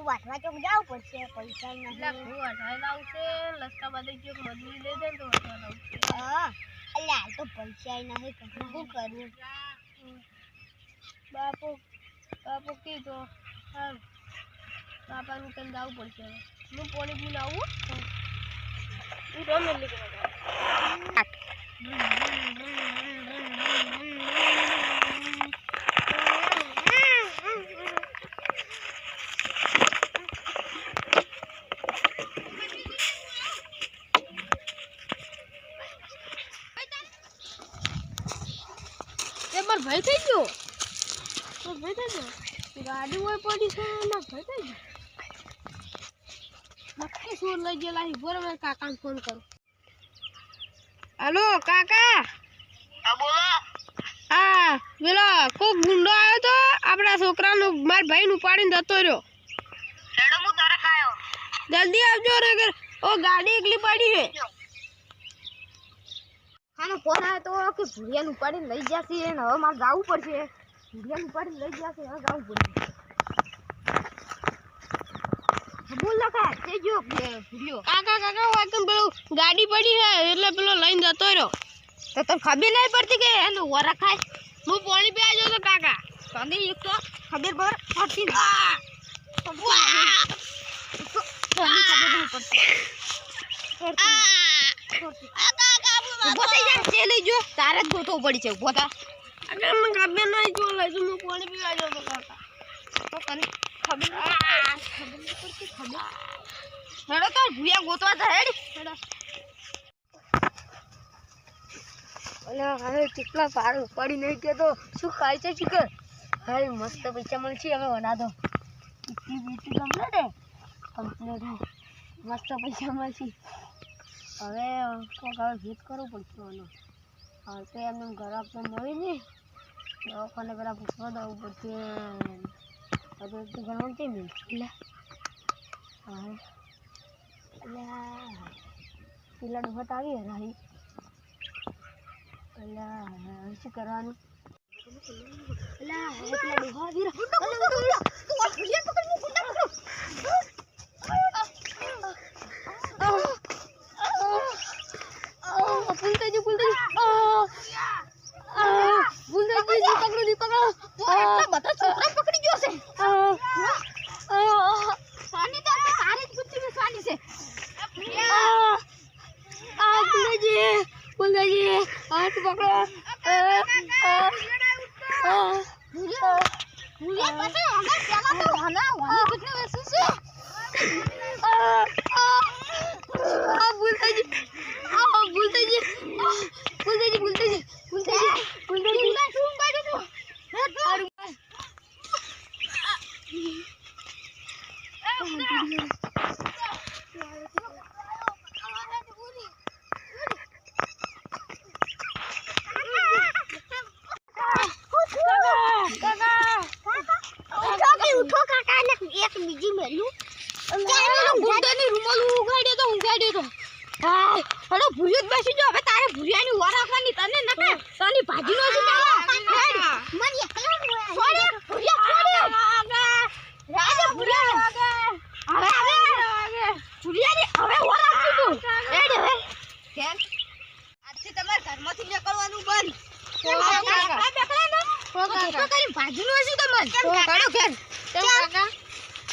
વાટવા ચોક જાવ પડશે પૈસા નહીં એટલે હું વાટવા લાવશે લસકા બાદ જો મજૂરી દે દે તો વાટવા લાવશે હા એટલે હાલ તો પૈસા નહીં તો શું કરવું બાપુ કીધું હા બાપાનું કંઈ જવું પડશે હું પાણી પીને આવું હું રમે ભાઈ થઈ ગયો ગાડી હોય પડી છે ના ભાઈ થઈ ગયો નક્કી સોર લઈ ગયેલા બરોબર કાકાને ફોન કરો હાલો કાકા હા બોલો હા પેલો કોક ગુંડો આવ્યો તો આપણા છોકરાનું મારા ભાઈને ઉપાડીને જતો રહ્યો હેડો હું તારે ખાયો જલ્દી આવજો રે ઓ ગાડી એકલી પડી છે આનો ફોન આવ્યો તો કે ભૂરિયાને ઉપાડીને લઈ જશે ને હવે મારે જવું પડશે ભૂરિયાને ઉપાડીને લઈ જશે હવે જવું પડશે બોલ લખા તે જો ભૂરિયો કાકા વાકન પેલું ગાડી પડી છે એટલે પેલો લઈને જતો રહ્યો તો તને ખબર નહીં પડતી કે એનું વરા ખાય હું પાણી પીવા જો તો કાકા તને એક તો ખબર પડતી ઉભો થઈ જા તે લઈ જો તારે જ ગોતો પડી છે ઉભો થા અરે મને ખબર નહીં જો લઈ જો હું પાણી પીવા જો તો કાકા તો કને ખબર નહીં પડતી ખબર હેડો તો ભૂયા ગોતવા તા હેડો ઓલા હવે કેટલા પાર પડી નહીં કે તો શું ખાય છે ચિકન હાય મસ્ત પૈસા મળશે હવે વના દો કેટલી બીટી તમને દે કમ્પ્લીટ મસ્ત પૈસા મળશે હવે કોક હવે ભેટ કરવું પડશે એનો હવે તો એમને ઘરાક તો મળી નહીં દવાખાને પેલા પૂછવા દવું પડશે હવે તો ઘણું કેમ એટલે હા એટલે પેલા ડોહટ આવી રહી એટલે શું કરવાનું પેલા ડોહા આવી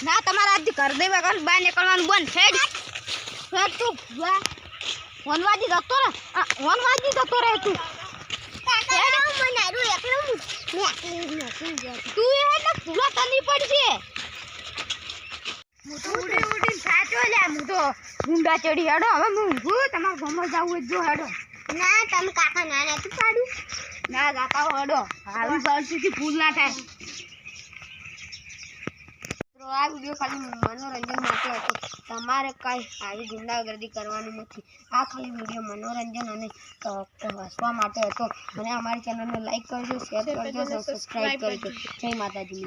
ના તમારા આજથી ઘર દેવા કર બહાર નીકળવાનું બંધ હેડ તું વનવાજી જતો રે વનવાજી જતો રહે તું તું એ ને પૂરા તની પડશે હું તો ઉડી સાચો લે હું તો ગુંડા ચડી હેડો હવે હું ઊંઘું તમારે ગમો જવું જો હેડો ના તમે કાકા ના નથી પાડું ના જાતા હેડો હાલ સુધી ભૂલ ના થાય તો આ વિડિયો ખાલી મનોરંજન માટે હતો તમારે કાંઈ આવી ગુંડાગર્દી કરવાની નથી આ ખાલી વિડિયો મનોરંજન અને હસવા માટે હતો અને અમારી ચેનલને લાઈક કરજો શેર કરજો સબસ્ક્રાઈબ કરજો જય માતાજી.